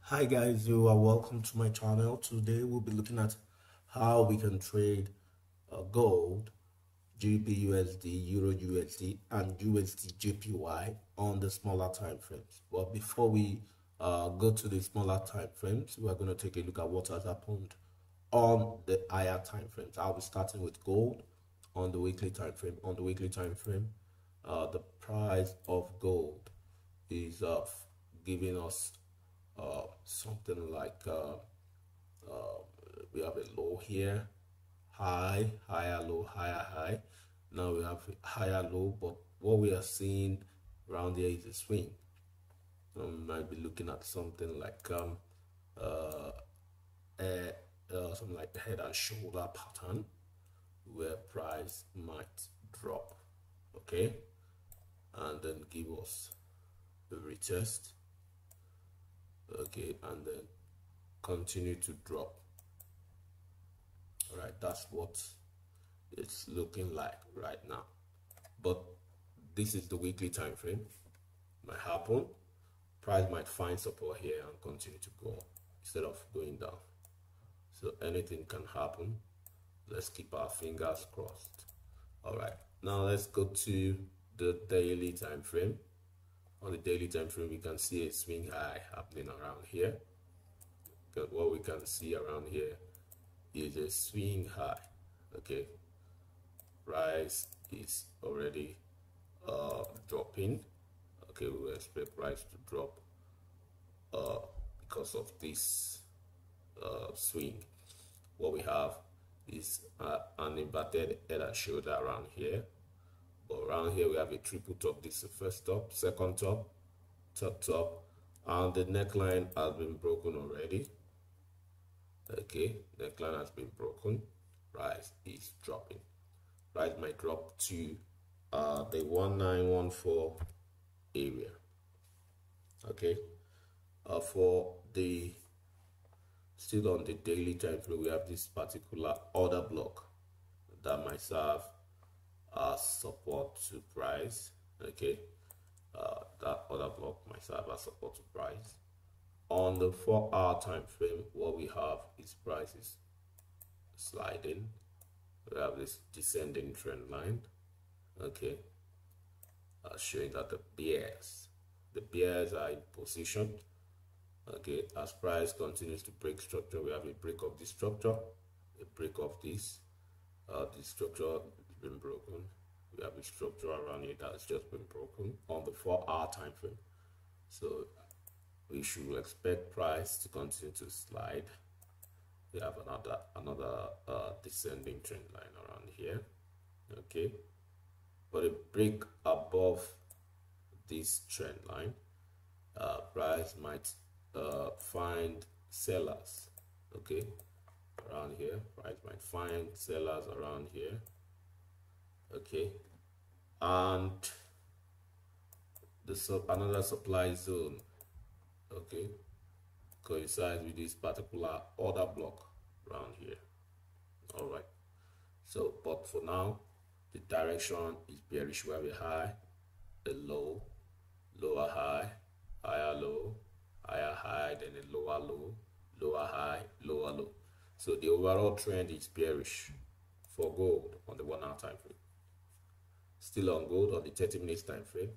Hi guys, you are welcome to my channel. Today we'll be looking at how we can trade gold, gbpusd, eurusd, and usdjpy on the smaller time frames. But before we go to the smaller time frames, we are going to take a look at what has happened on the higher time frames. I'll be starting with gold on the weekly time frame. On the weekly time frame, the price of gold is giving us something like we have a low here, high, higher, low, higher, high. Now we have a higher low, but what we are seeing around here is a swing. We might be looking at something like something like head and shoulder pattern where price might drop, okay, and then give us a retest, okay, and then continue to drop. All right, that's what it's looking like right now. But this is the weekly time frame. Might happen, price might find support here and continue to go instead of going down. So anything can happen. Let's keep our fingers crossed. All right, now let's go to the daily time frame. On the daily time frame, we can see a swing high happening around here. Because what we can see around here is a swing high. Okay, price is already dropping. Okay, we expect price to drop because of this swing. What we have is an inverted head and shoulder around here. But around here we have a triple top. This is the first top, second top, third top, and the neckline has been broken already. Okay, neckline has been broken. Price is dropping. Price might drop to the 1914 area. Okay, for the still on the daily time frame, we have this particular order block that might serve as support to price. Okay, that order block might serve as support to price. On the 4-hour time frame, what we have is prices sliding. We have this descending trend line. Okay, showing that the bears are in position. Okay, as price continues to break structure, we have a break of this structure, a break of this. This structure has been broken. We have a structure around here that has just been broken on the 4-hour time frame. So we should expect price to continue to slide. We have another descending trend line around here. Okay, but a break above this trend line, price might find sellers. Okay, around here, price might find sellers around here. Okay, and another supply zone, okay, coincides with this particular order block around here. All right, so but for now the direction is bearish. We have a high, a low, lower high, higher low, higher high, then a lower low, lower high, lower low. So the overall trend is bearish for gold on the 1-hour time frame. Still on gold on the 30 minutes time frame,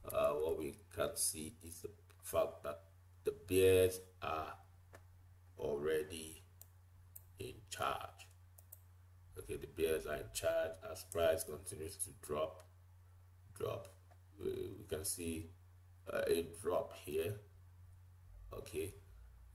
what we can see is the fact that the bears are already in charge. Okay, the bears are in charge as price continues to drop. We can see a drop here. Okay,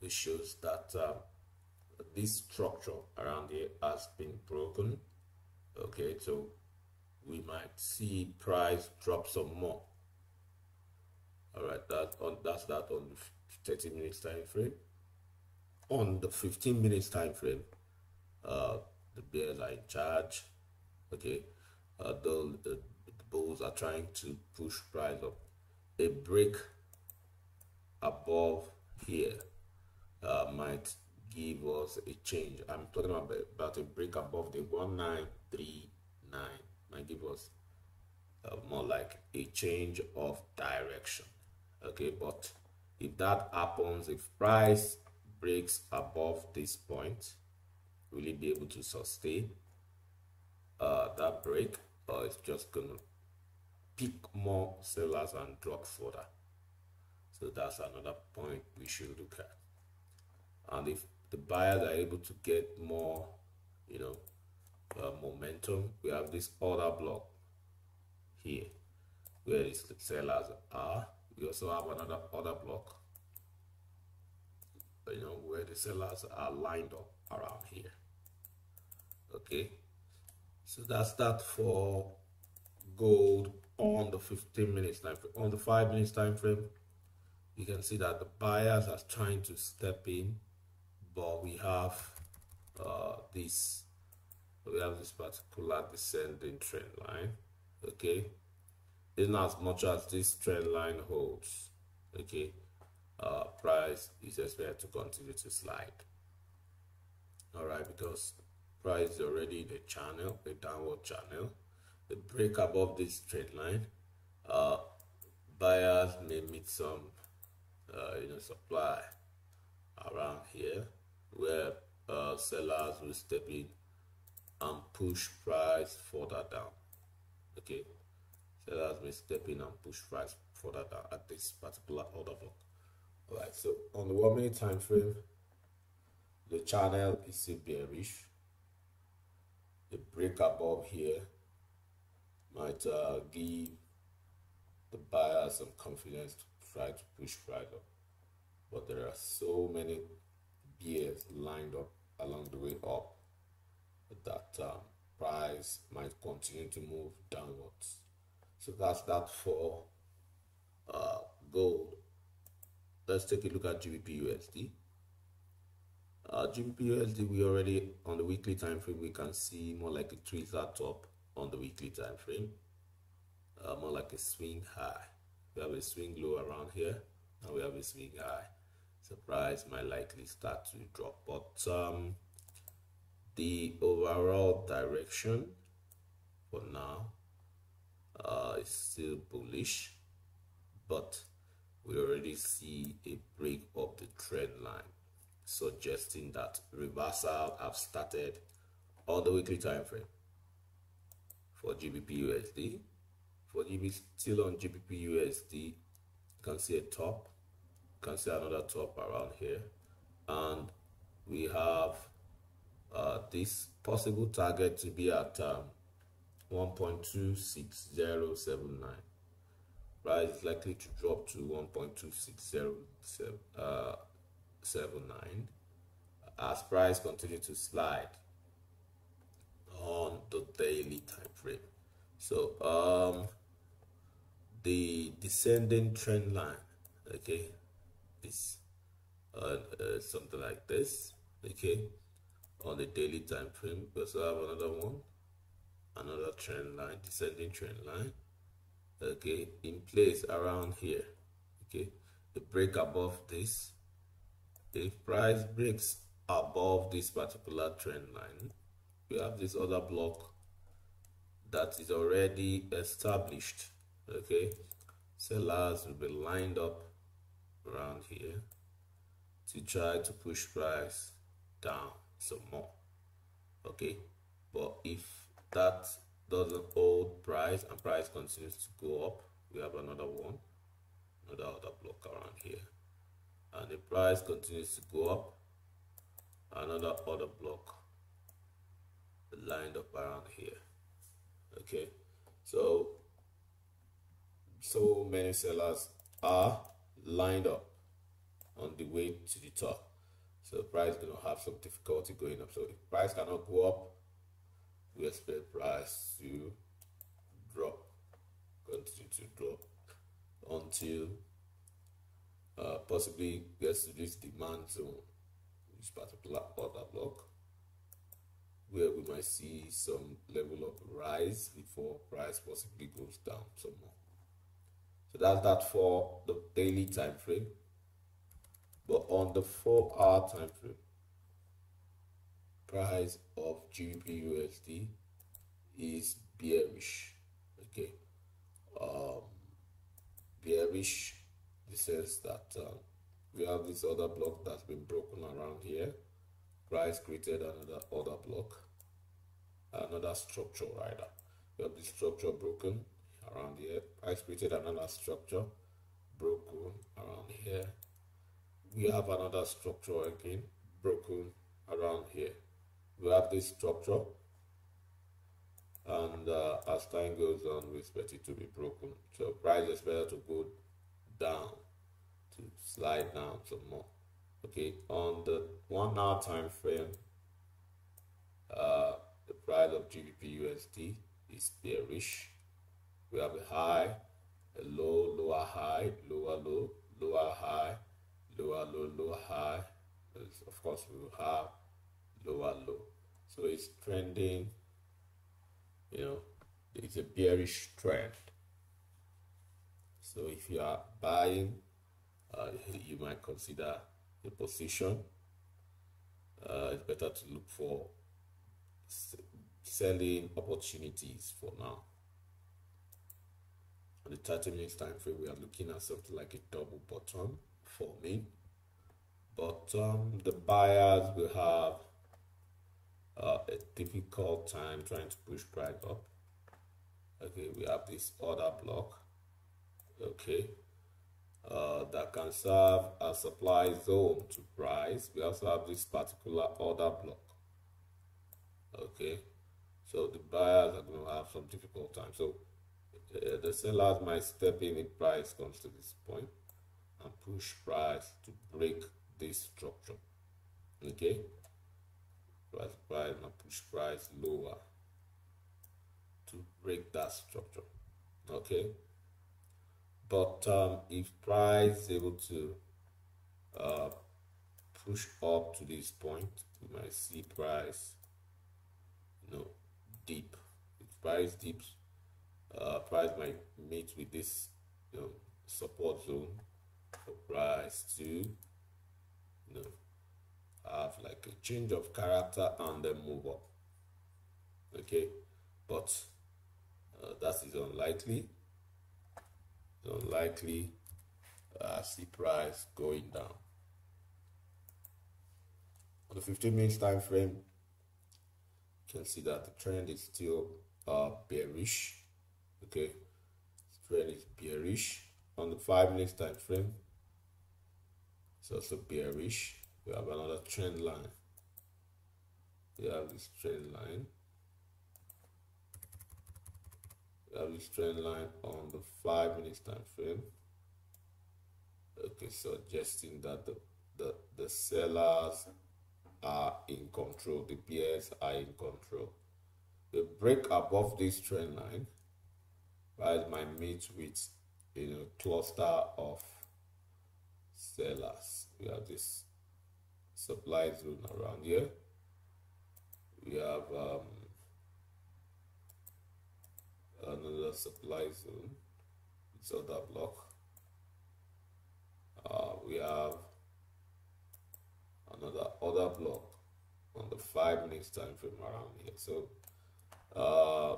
it shows that this structure around here has been broken. Okay, so we might see price drop some more. All right, that's that on the 30 minutes time frame. On the 15 minutes time frame, the bears are in charge. Okay, the bulls are trying to push price up. A break above here might give us a change. I'm talking about a break above the 1939. Might give us more like a change of direction. Okay, but If that happens, if price breaks above this point, will it be able to sustain that break, or it's just gonna pick more sellers and drop further? So that's another point we should look at. And if the buyers are able to get more, momentum, we have this other block here where the sellers are. We also have another other block, where the sellers are lined up around here. Okay, so that's that for gold on the 15 minutes time frame. On the 5 minutes time frame, you can see that the buyers are trying to step in, but we have this particular descending trend line. Okay, in as much as this trend line holds, okay, price is expected to continue to slide. All right, because price is already in a channel, a downward channel. The break above this trend line, buyers may meet some supply around here, where sellers will step in and push price further down. Okay, sellers may step in and push price further down at this particular order block. All right, so on the 1 minute time frame, the channel is still bearish. The break above here might give the buyer some confidence to try to push price up, but there are so many bears lined up along the way up that price might continue to move downwards. So that's that for gold. Let's take a look at gbpusd. gbpusd, we already on the weekly time frame, we can see more like a tweezer top on the weekly time frame, more like a swing high. We have a swing low around here, and we have a swing high. So price might likely start to drop, but the overall direction for now is still bullish, but we already see a break of the trend line, suggesting that reversal have started on the weekly time frame for gbpusd. For still on gbpusd, you can see a top, you can see another top around here, and we have this possible target to be at 1.26079. Price is likely to drop to 1.26079 as price continues to slide on the daily time frame. So the descending trend line, okay, is something like this, okay, on the daily time frame. We also have another one, another trend line, descending trend line, okay, in place around here. Okay, the break above this, if price breaks above this particular trend line, we have this other block that is already established. Okay, sellers will be lined up around here to try to push price down some more. Okay, but if that doesn't hold price and price continues to go up, we have another one, another block around here, and the price continues to go up, another other block lined up around here. Okay, so many sellers are lined up on the way to the top, so price is going to have some difficulty going up. So if price cannot go up, we expect price to drop, continue to drop until possibly gets to this demand zone, this particular order block, where we might see some level of rise before price possibly goes down some more. So that's that for the daily time frame. But on the 4-hour time frame, price of gbpusd is bearish. Okay, bearish in the sense that we have this other block that's been broken around here. Price created another other block, another structure rather. We have this structure broken around here. Price created another structure broken around here. We have another structure again broken around here. We have this structure, and as time goes on, we expect it to be broken. So price is better to go down, to slide down some more. Okay, on the 1 hour time frame, the price of gbpusd is bearish. We have a high, a low, lower high, lower low, lower high, lower low, lower high. Of course, we will have lower low. So it's trending, you know, it's a bearish trend. So if you are buying, you might consider a position. It's better to look for selling opportunities for now. On the 30 minutes time frame, we are looking at something like a double bottom forming. The buyers will have a difficult time trying to push price up. Okay, we have this other block, okay, that can serve as supply zone to price. We also have this particular other block. Okay, so the buyers are going to have some difficult time. So the sellers might step in if price comes to this point and push price to break this structure. Okay, price and push price lower to break that structure. Okay, but if price is able to push up to this point, we might see price, you know, deep. If price dips, price might meet with this, you know, support zone for price to, you know, have like a change of character and then move up. Okay, but that is unlikely. It's unlikely. See price going down. On the 15 minutes time frame, you can see that the trend is still bearish. Okay, the trend is bearish. On the 5 minutes time frame, it's also bearish. We have another trend line. We have this trend line. We have this trend line on the 5 minutes time frame. Okay, suggesting that the sellers are in control, the bears are in control. The break above this trend line, price might meet with, you know, cluster of sellers. We have this supply zone around here. We have another supply zone, this other block. We have another block on the 5 minutes time frame around here. So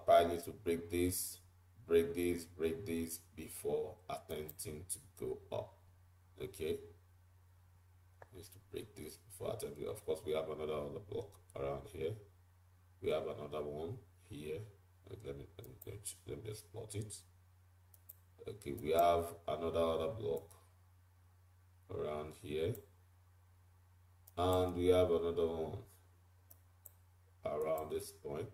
price needs to break this before attempting to go up. Okay, needs to break this before attempting. Of course, we have another block around here. We have another one here. Let me just plot it. Okay, we have another block around here, and we have another one around this point.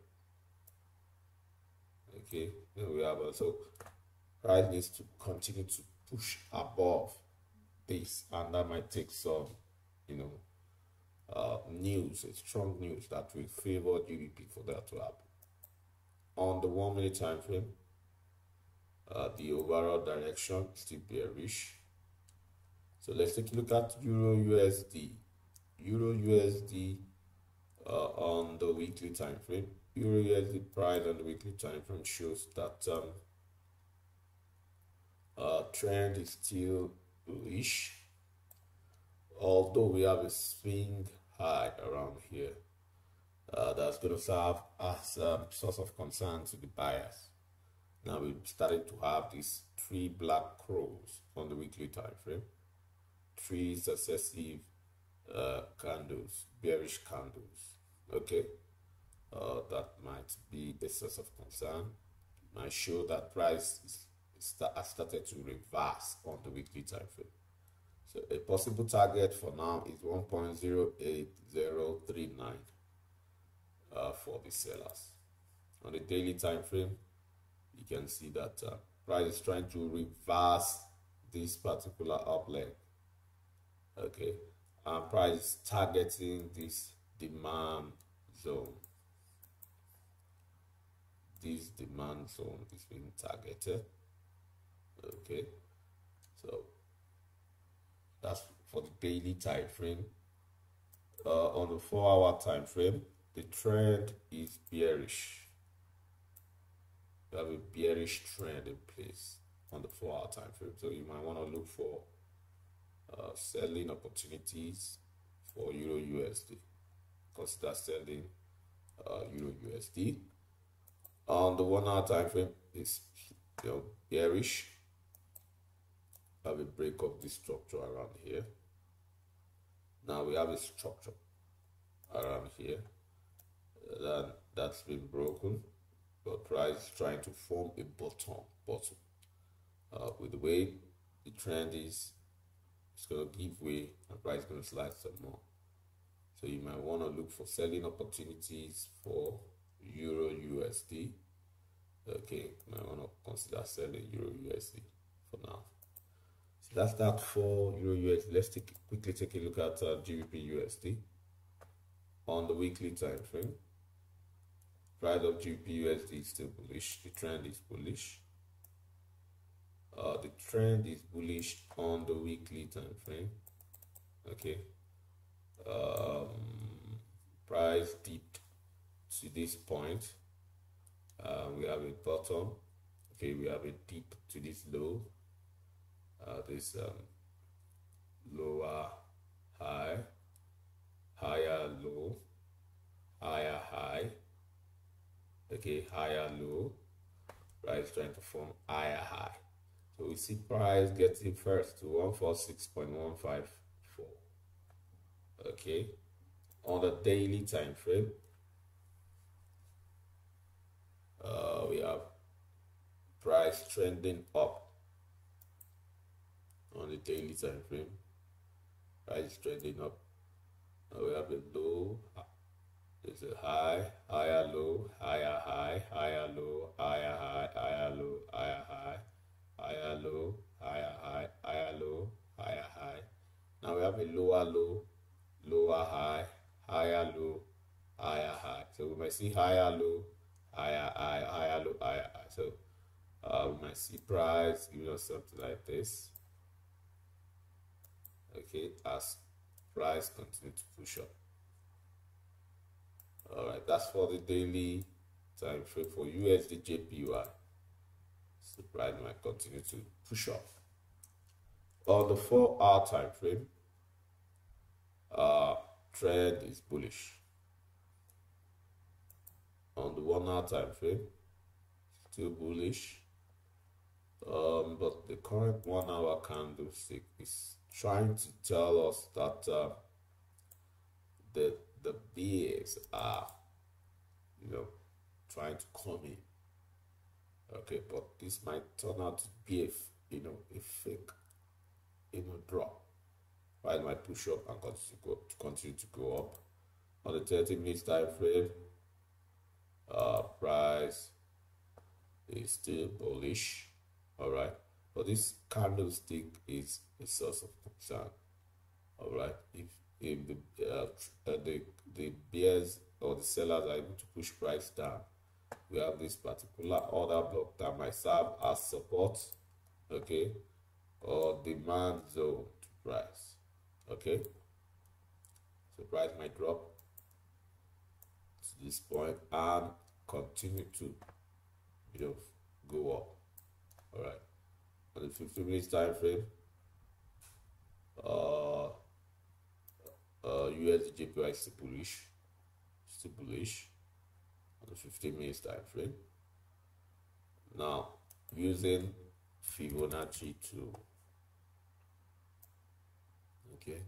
Okay, then we have also price needs to continue to push above this, and that might take some, you know, news, a strong news that will favor GBP for that to happen. On the 1 minute time frame, the overall direction is still bearish. So let's take a look at EURUSD. EURUSD on the weekly time frame. EURUSD price on the weekly time frame shows that trend is still bullish, although we have a swing high around here that's going to serve as a source of concern to the buyers. Now we've started to have these 3 black crows on the weekly time frame. 3 successive candles, bearish candles. Okay, that might be a source of concern. It might show that price has started to reverse on the weekly time frame. So a possible target for now is 1.08039 for the sellers. On the daily time frame, you can see that price is trying to reverse this particular up leg. Okay, and price is targeting this demand zone. This demand zone is being targeted. Okay, so that's for the daily time frame. On the 4-hour time frame, the trend is bearish. You have a bearish trend in place on the 4-hour time frame, so you might want to look for selling opportunities for Euro USD. Consider selling Euro USD. On the 1-hour time frame, is bearish. Have a break of this structure around here. Now we have a structure around here that's been broken, but price is trying to form a bottom. With the way the trend is, it's going to give way and price is going to slide some more. So you might want to look for selling opportunities for Euro USD. Okay, you might want to consider selling Euro USD for now. So that's that for Euro USD. Let's quickly take a look at gbpusd on the weekly time frame. Price of gbpusd is still bullish. The trend is bullish. The trend is bullish on the weekly time frame. Okay. Price dipped to this point. We have a bottom. Okay, we have a dip to this low. This lower high, higher low, higher high. Okay, higher low. Price trying to form higher high. So we see price getting first to 146.154. Okay, on the daily time frame, we have price trending up. On the daily time frame, price trending up. We have a low, there's a high, higher low, higher high, higher low, higher high, higher low, higher high, higher low, higher high, higher low, higher high. Now we have a lower low, lower high, higher low, higher high. So we might see higher low, higher high, higher low, higher high. So we might see price giving us something like this. Okay, as price continue to push up. All right, that's for the daily time frame for USDJPY. So price might continue to push up. On the 4-hour time frame, trend is bullish. On the 1-hour time frame, still bullish. But the current 1-hour candlestick is trying to tell us that the bears are, trying to come in. Okay, but this might turn out to be a fake, drop. Price might push up and continue to go up. On the 30-minute time frame, price is still bullish. All right, but this candlestick is a source of concern. All right, if the bears or the sellers are able to push price down, we have this particular order block that might serve as support, okay, or demand zone to price. Okay, so price might drop to this point and continue to go up. All right, on the 15-minute time frame, USDJPY is still bullish on the 15-minute time frame. Now, using Fibonacci to Okay,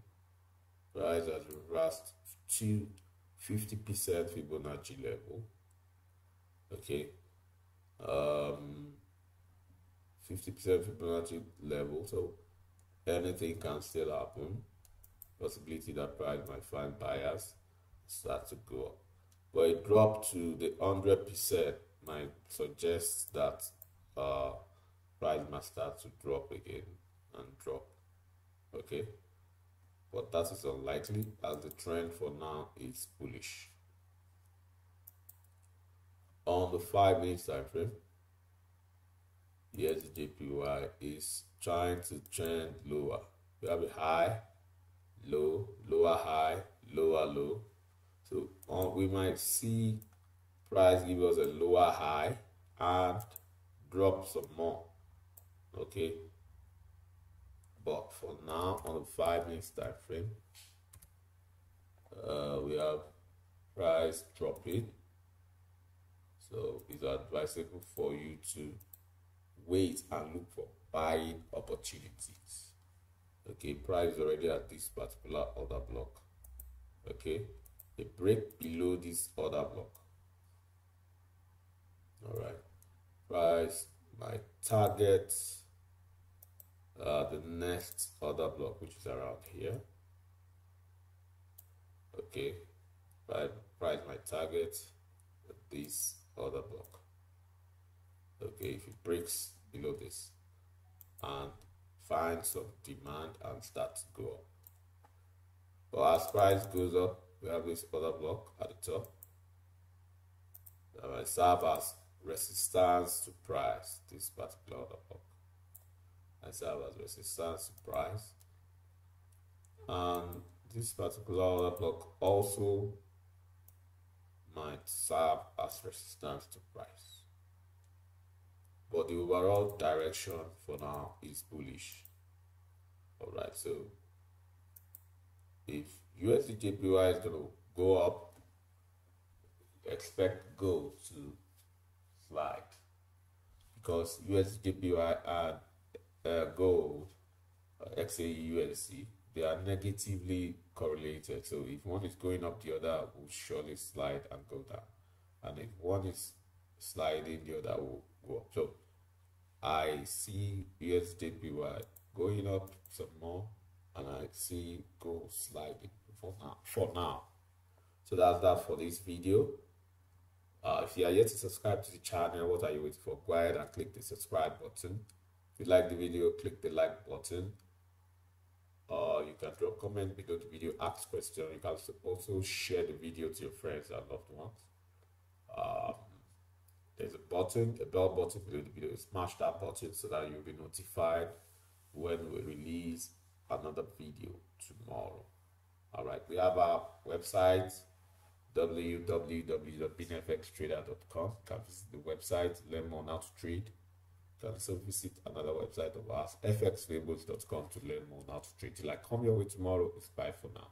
price has reversed to 50% Fibonacci level. Okay, 50% Fibonacci level, so anything can still happen. Possibility that price might find buyers, start to go up, but it dropped to the 100% might suggest that price might start to drop again and drop. Okay, but that is unlikely as the trend for now is bullish. On the 5-minute time frame, USDJPY is trying to trend lower. We have a high, low, lower high, lower low. So we might see price give us a lower high and drop some more. Okay, but for now on the 5-minute time frame, we have price dropping. So it's advisable for you to wait and look for buying opportunities. Okay, price is already at this particular order block. Okay, a break below this order block. All right, price might target the next order block, which is around here. Okay, price might target this order block. Okay, if it breaks below this and find some demand and start to go up. But as price goes up, we have this other block at the top that might serve as resistance to price. This particular order block and serve as resistance to price, and this particular order block also might serve as resistance to price. But the overall direction for now is bullish. All right, so if USDJPY is going to go up, expect gold to slide, because USDJPY and gold, XAUUSD, they are negatively correlated. So if one is going up, the other will surely slide and go down, and if one is sliding, the other will go up. So I see USDJPY going up some more, and I see gold sliding for now. So that's that for this video. If you are yet to subscribe to the channel, what are you waiting for? Go ahead and click the subscribe button. If you like the video, click the like button. You can drop comment below the video, ask questions. You can also share the video to your friends and loved ones. There's a button, a bell button below the video. Smash that button so that you'll be notified when we release another video tomorrow. All right, we have our website, www.binfxtrader.com. You can visit the website, learn more on how to trade. You can also visit another website of ours, fxfables.com, to learn more on how to trade. Till I come your way tomorrow, it's bye for now.